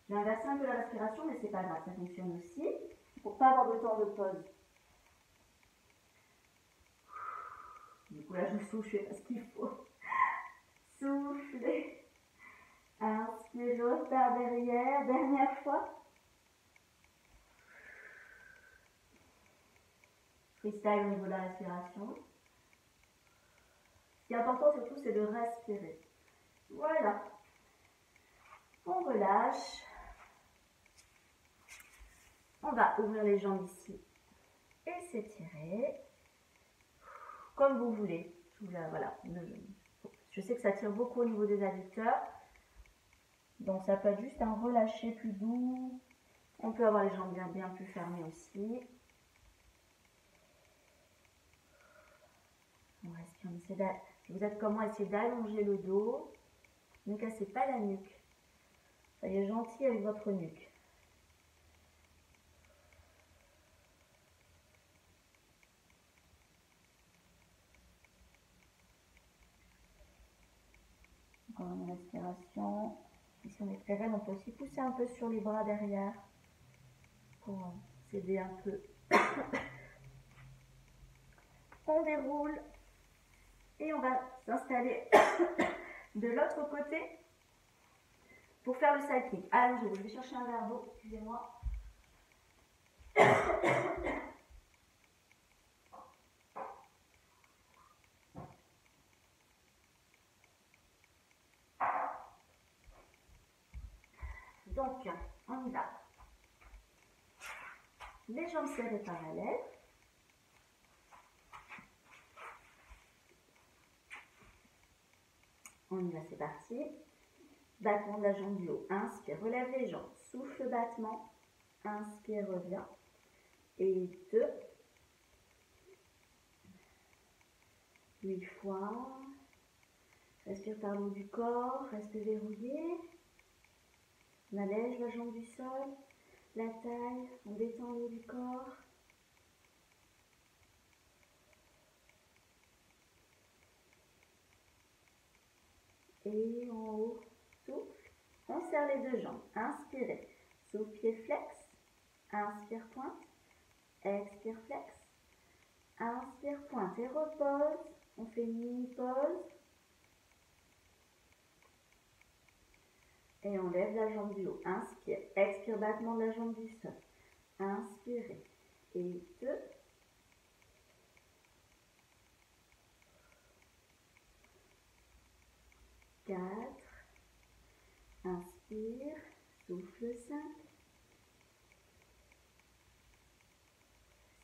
Speaker 1: J'ai inversé un peu la respiration, mais c'est pas grave. Ça fonctionne aussi. Pour ne pas avoir de temps de pause. Du coup, là, je souffle, je fais pas ce qu'il faut. Soufflez. Inspire, je repars derrière. Dernière fois. Freestyle au niveau de la respiration. Ce qui est important surtout, c'est de respirer. Voilà. On relâche. On va ouvrir les jambes ici et s'étirer. Comme vous voulez. Voilà. Je sais que ça tire beaucoup au niveau des adducteurs. Donc ça peut être juste un relâché plus doux. On peut avoir les jambes bien plus fermées aussi. On respire. Vous êtes comme moi, essayez d'allonger le dos. Ne cassez pas la nuque. Soyez gentil avec votre nuque. Encore une respiration. Et si on est très raide, on peut aussi pousser un peu sur les bras derrière pour s'aider un peu. On déroule et on va s'installer de l'autre côté pour faire le side kick. Allongez-vous. Je vais chercher un verre d'eau. Excusez-moi. Donc, on y va. Les jambes serrées parallèles. On y va, c'est parti. Battement de la jambe du haut. Inspire, relève les jambes. Souffle, battement. Inspire, reviens. Et 2. 8 fois. Respire par le haut du corps. Reste verrouillé. On allège la jambe du sol. La taille. On détend le haut du corps. Et en haut, souffle. On serre les deux jambes. Inspirez. Souffle, pied flex. Inspire, pointe. Expire, flex. Inspire, pointe et repose. On fait une mini pause. Et on lève la jambe du haut. Inspire. Expire, battement de la jambe du sol. Inspirez. Et 2. 4. Inspire. Souffle 5.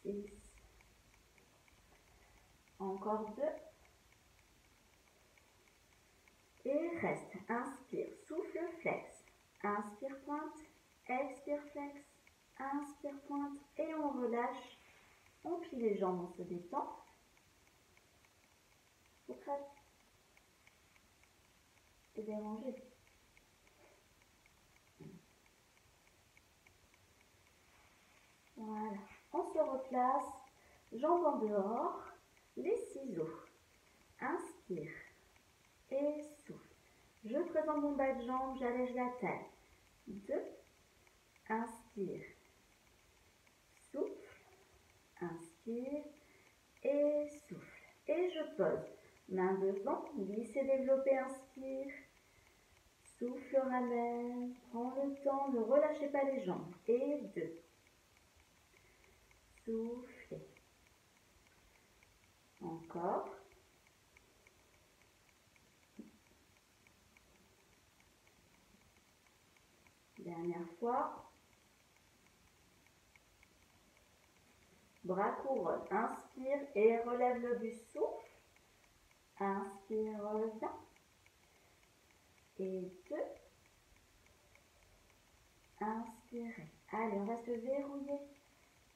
Speaker 1: 6. Encore 2. Et reste. Inspire. Souffle flex. Inspire pointe. Expire flex. Inspire pointe. Et on relâche. On plie les jambes, on se détend. Vous prêts? Et déranger. Voilà. On se replace. Jambes en dehors. Les ciseaux. Inspire. Et souffle. Je présente mon bas de jambe, j'allège la taille. 2. Inspire. Souffle. Inspire. Et souffle. Et je pose. Main devant, glissez, développez, inspire. Souffle, ramène. Prends le temps, ne relâchez pas les jambes. Et 2. Soufflez. Encore. Dernière fois. Bras couronne. Inspire et relève le du souffle. Inspire, reviens. Et 2. Inspirez. Allez, on reste verrouillé.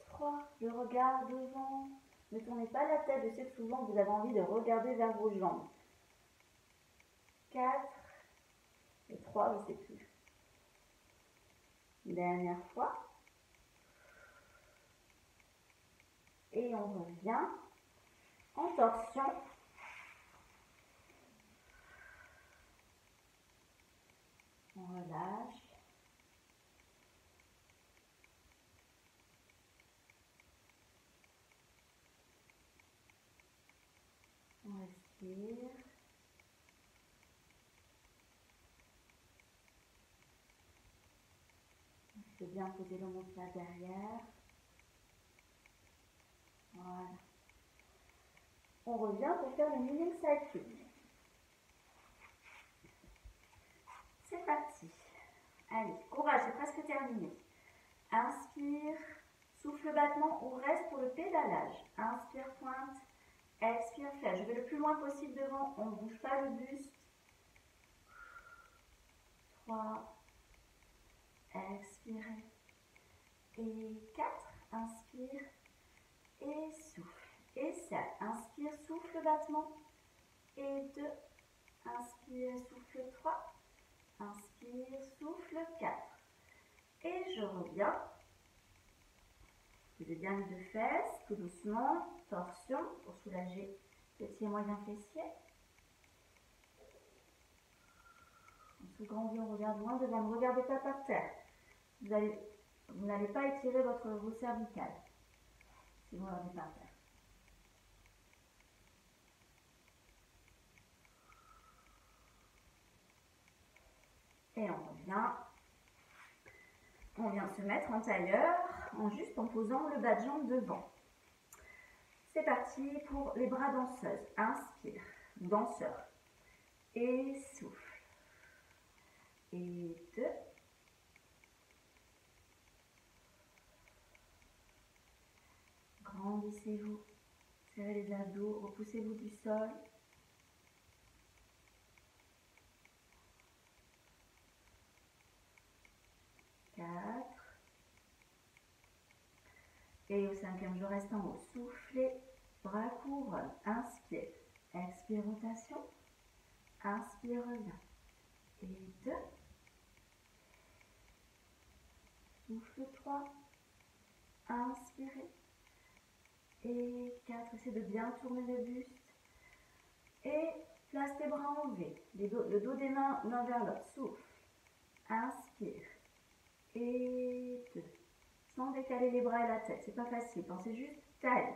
Speaker 1: 3. Je regarde devant. Ne tournez pas la tête. Je sais que souvent vous avez envie de regarder vers vos jambes. 4. Et 3, je ne sais plus. Dernière fois. Et on revient en torsion. On relâche. On respire. Je vais bien poser l'omoplate derrière. Voilà. On revient pour faire le kneeling cycling. C'est parti. Allez, courage, c'est presque terminé. Inspire, souffle battement ou reste pour le pédalage. Inspire, pointe, expire, flèche. Je vais le plus loin possible devant, on ne bouge pas le buste. 3, expirez. Et 4, inspire et souffle. Et 7, inspire, souffle battement. Et 2, inspire, souffle 3. Inspire, souffle 4. Et je reviens. Vous avez bien les deux fesses, tout doucement, torsion pour soulager petit et moyen fessier. On se grandit, on regarde loin devant, ne regardez pas par terre. Vous n'allez pas étirer vos cervicales si vous regardez par terre. Et on revient. On vient se mettre en tailleur, juste en posant le bas de jambe devant. C'est parti pour les bras danseuses. Inspire, danseur. Et souffle. Et 2. Grandissez-vous. Serrez les abdos, repoussez-vous du sol. 4. Et au 5e, je reste en haut. Soufflez, bras couronne. Inspire. Expire, rotation. Inspire, reviens. Et 2. Souffle 3. Inspirez. Et 4. Essayez de bien tourner le buste. Et place les bras en V. Le dos des mains l'un vers l'autre. Souffle. Inspire. Et 2. Sans décaler les bras et la tête. C'est pas facile. Pensez juste taille.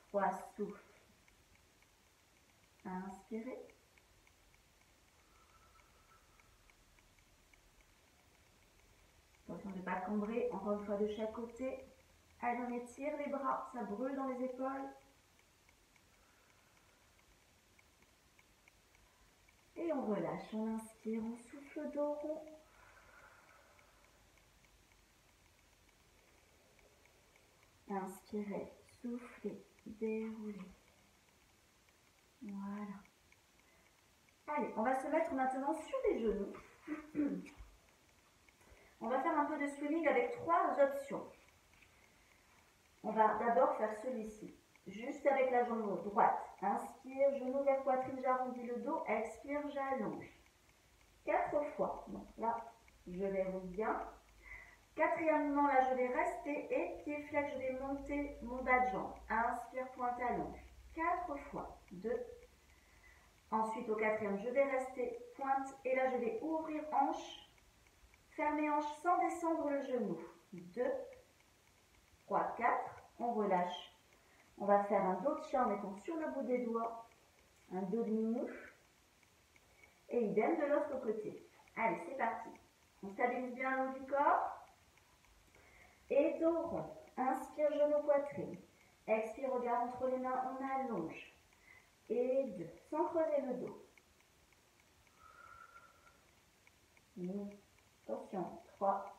Speaker 1: 3. Souffle. Inspirez. Attention de ne pas cambrer. Encore une fois de chaque côté. Allez, on étire les bras. Ça brûle dans les épaules. Et on relâche. On inspire. On souffle dos rond. Inspirez. Soufflez. Déroulez. Voilà. Allez, on va se mettre maintenant sur les genoux. On va faire un peu de swimming avec 3 options. On va d'abord faire celui-ci, juste avec la jambe droite. Inspire, genou vers poitrine, j'arrondis le dos. Expire, j'allonge. 4 fois. Donc là, je verrouille bien. 4e, là, je vais rester et pied flex, je vais monter mon bas de jambe. Inspire, pointe, allonge. 4 fois. 2. Ensuite, au 4e, je vais rester pointe et là, je vais ouvrir hanche, fermer hanche sans descendre le genou. 2, 3, 4. On relâche. On va faire un dos de chat en mettant sur le bout des doigts un dos de mouche. Et idem de l'autre côté. Allez, c'est parti. On stabilise bien le haut du corps. Et dos rond. Inspire, genou, poitrine. Expire, regard entre les mains, on allonge. Et 2. Sans creuser le dos. Attention. 3.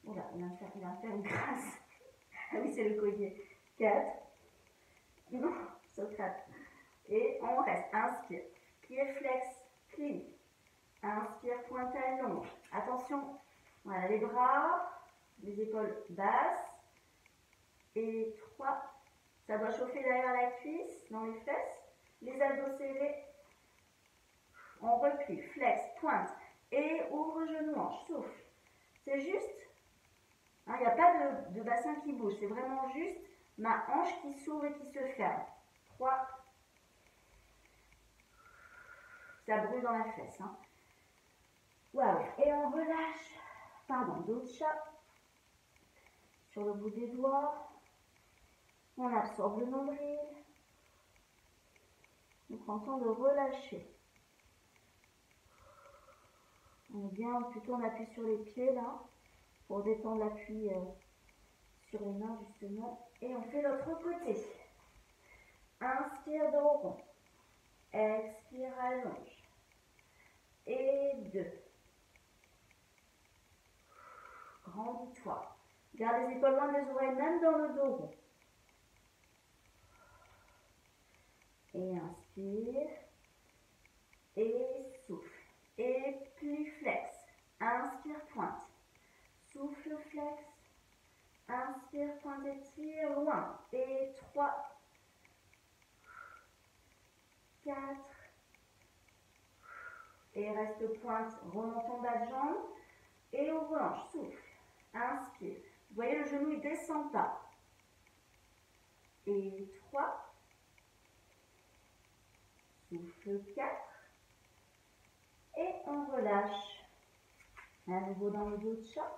Speaker 1: Oula, il va me faire une grâce. Ah oui, c'est le collier. 4. Non, Socrate. Et on reste. Inspire. Pied flex, plie. Inspire, pointe, allonge. Attention. Voilà, les bras, les épaules basses. Et 3. Ça doit chauffer derrière la cuisse, dans les fesses. Les abdos serrés. On replie. Flex, pointe. Et ouvre genou, hanche. Souffle. C'est juste. Il n'y a pas de bassin qui bouge. C'est vraiment juste ma hanche qui s'ouvre et qui se ferme. 3. Ça brûle dans la fesse. Hein. Waouh. Et on relâche. Pardon, dos de chat. Sur le bout des doigts. On absorbe le nombril. On prend le temps de relâcher. On est bien, plutôt on appuie sur les pieds là. Pour détendre l'appui sur les mains justement. Et on fait l'autre côté. Inspire, dos rond. Expire, allonge. Et 2. Grandis-toi. Garde les épaules loin des oreilles, même dans le dos rond. Et inspire. Et souffle. Et plie, flex. Inspire, pointe. Souffle, flex. Inspire, pointe, étire, loin. Et 3, 4. Et reste pointe, remonte en bas de jambe. Et on relâche, souffle. Inspire. Vous voyez, le genou, il ne descend pas. Et 3. Souffle, 4. Et on relâche. À nouveau dans le dos de chat.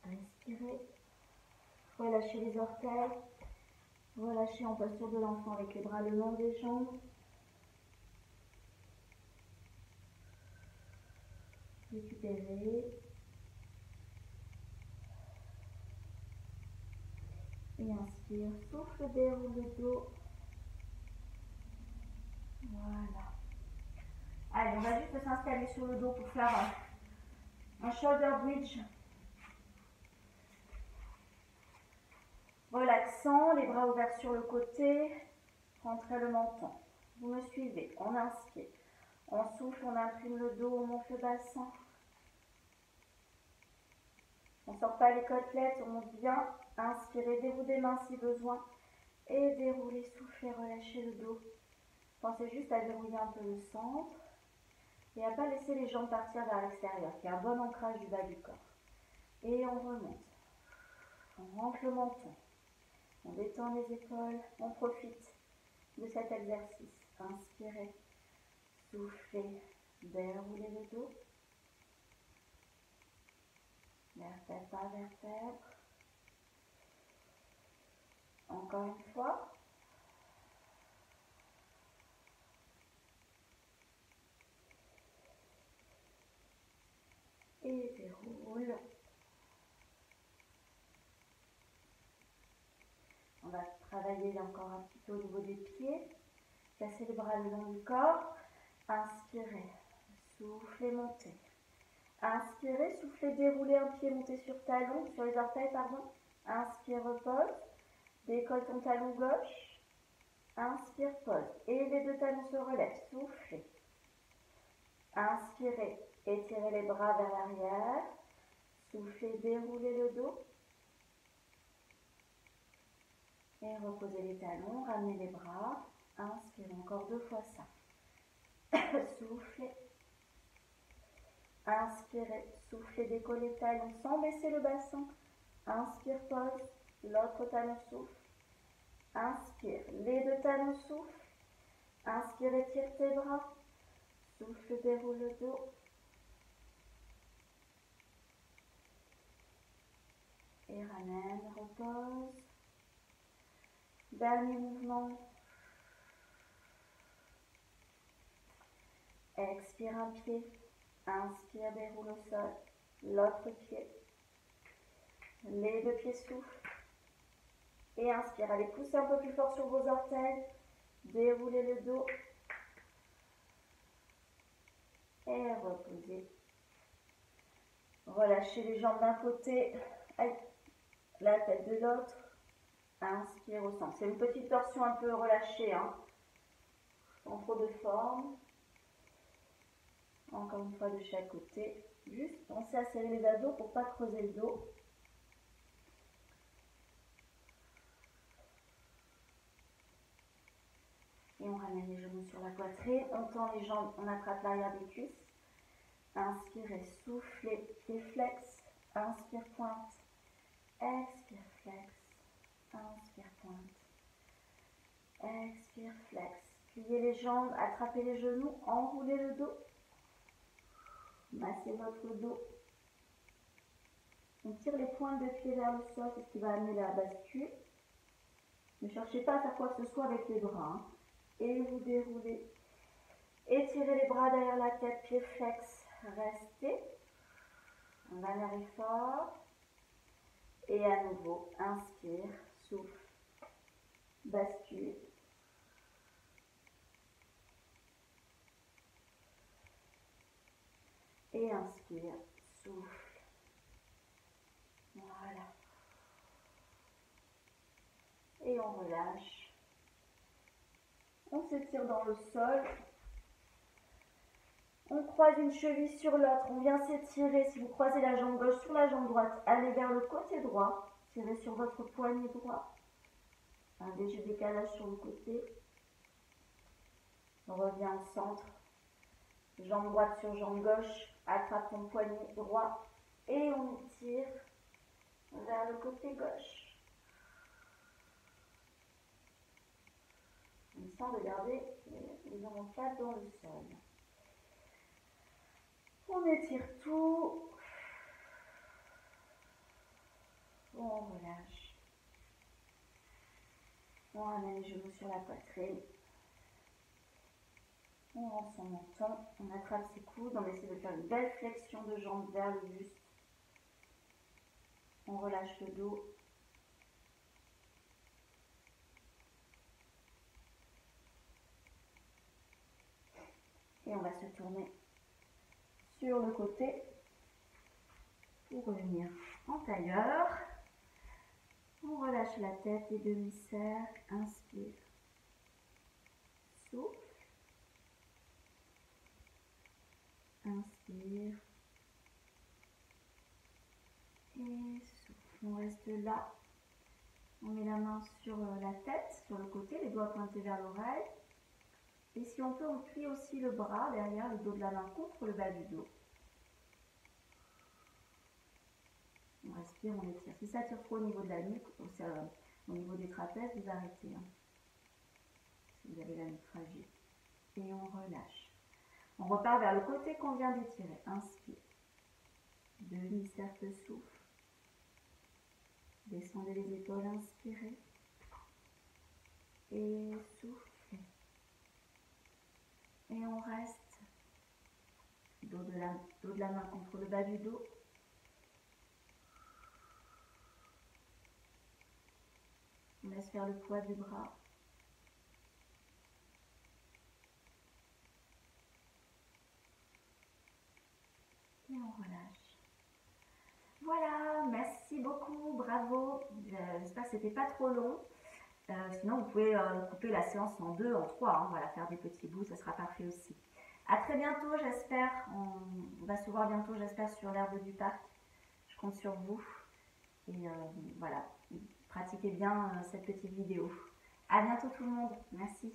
Speaker 1: Respirez. Relâchez les orteils. Relâchez en posture de l'enfant avec les bras le long des jambes. Récupérez. Et inspire, souffle, déroule le dos. Voilà. Allez, on va juste s'installer sur le dos pour faire un shoulder bridge. Relaxant, les bras ouverts sur le côté. Rentrez le menton. Vous me suivez. On inspire. On souffle, on imprime le dos, on monte le bassin. On ne sort pas les côtelettes, on monte bien. Inspirez, déroulez des mains si besoin. Et déroulez, soufflez, relâchez le dos. Pensez juste à verrouiller un peu le centre. Et à ne pas laisser les jambes partir vers l'extérieur. Il y a un bon ancrage du bas du corps. Et on remonte. On rentre le menton. On détend les épaules. On profite de cet exercice. Inspirez. Soufflez. Déroulez le dos. Vertèbre par vertèbre. Encore une fois. Et déroule. On va travailler encore un petit peu au niveau des pieds. Placez les bras le long du corps. Inspirez. Soufflez, montez. Inspirez, soufflez, déroulez un pied, montez sur talon, sur les orteils, pardon. Inspire, repose. Décolle ton talon gauche. Inspire, pose. Et les deux talons se relèvent. Soufflez. Inspirez. Étirez les bras vers l'arrière. Soufflez, déroulez le dos. Et reposez les talons, ramenez les bras. Inspirez encore 2 fois ça. Soufflez. Inspirez, soufflez, décollez le talon sans baisser le bassin. Inspire, pose. L'autre talon souffle. Inspire, les deux talons soufflent. Inspire, étire tes bras. Souffle, déroule le dos. Et ramène, repose. Dernier mouvement. Expire un pied. Inspire, déroule au sol. L'autre pied. Les deux pieds soufflent. Et inspire. Allez, poussez un peu plus fort sur vos orteils. Déroulez le dos. Et reposez. Relâchez les jambes d'un côté. La tête de l'autre. Inspire au centre. C'est une petite torsion un peu relâchée, hein, sans trop de forme. Encore une fois de chaque côté. Juste pensez à serrer les abdos pour ne pas creuser le dos. Et on ramène les genoux sur la poitrine. On tend les jambes, on attrape l'arrière des cuisses. Inspirez, soufflez, pied flex. Inspire, pointe. Expire, flex. Inspire, pointe. Expire, flex. Pliez les jambes, attrapez les genoux, enroulez le dos. Massez votre dos. On tire les pointes de pied vers le sol, c'est ce qui va amener la bascule. Ne cherchez pas à faire quoi que ce soit avec les bras. Hein. Et vous déroulez. Étirez les bras derrière la tête, pied flex. Restez. Un dernier effort. Et à nouveau, inspire, souffle, bascule. Et inspire, souffle. Voilà. Et on relâche. On s'étire dans le sol. On croise une cheville sur l'autre. On vient s'étirer. Si vous croisez la jambe gauche sur la jambe droite, allez vers le côté droit. Tirez sur votre poignet droit. Un léger décalage sur le côté. On revient au centre. Jambe droite sur jambe gauche. Attrape ton poignet droit. Et on étire vers le côté gauche. Sans de garder les omoplates dans le sol. On étire tout. On relâche. On ramène les genoux sur la poitrine. On rend son menton. On attrape ses coudes. On essaie de faire une belle flexion de jambes vers le buste. On relâche le dos. Et on va se tourner sur le côté pour revenir en tailleur. On relâche la tête, les demi-cercles. Inspire. Souffle. Inspire. Et souffle. On reste là. On met la main sur la tête, sur le côté, les doigts pointés vers l'oreille. Et si on peut, on plie aussi le bras derrière le dos de la main contre le bas du dos. On respire, on étire. Si ça tire trop au niveau de la nuque, au niveau des trapèzes, vous arrêtez. Si vous avez la nuque fragile. Et on relâche. On repart vers le côté qu'on vient d'étirer. Inspire. Demi-cercle souffle. Descendez les épaules, inspirez. Et soufflez. Et on reste. Dos de la main contre le bas du dos. On laisse faire le poids du bras. Et on relâche. Voilà, merci beaucoup, bravo. J'espère que c'était pas trop long. Sinon, vous pouvez couper la séance en 2, en 3. Hein, voilà, faire des petits bouts, ça sera parfait aussi. À très bientôt, j'espère. On va se voir bientôt, j'espère, sur l'herbe du parc. Je compte sur vous. Et voilà, pratiquez bien cette petite vidéo. À bientôt tout le monde. Merci.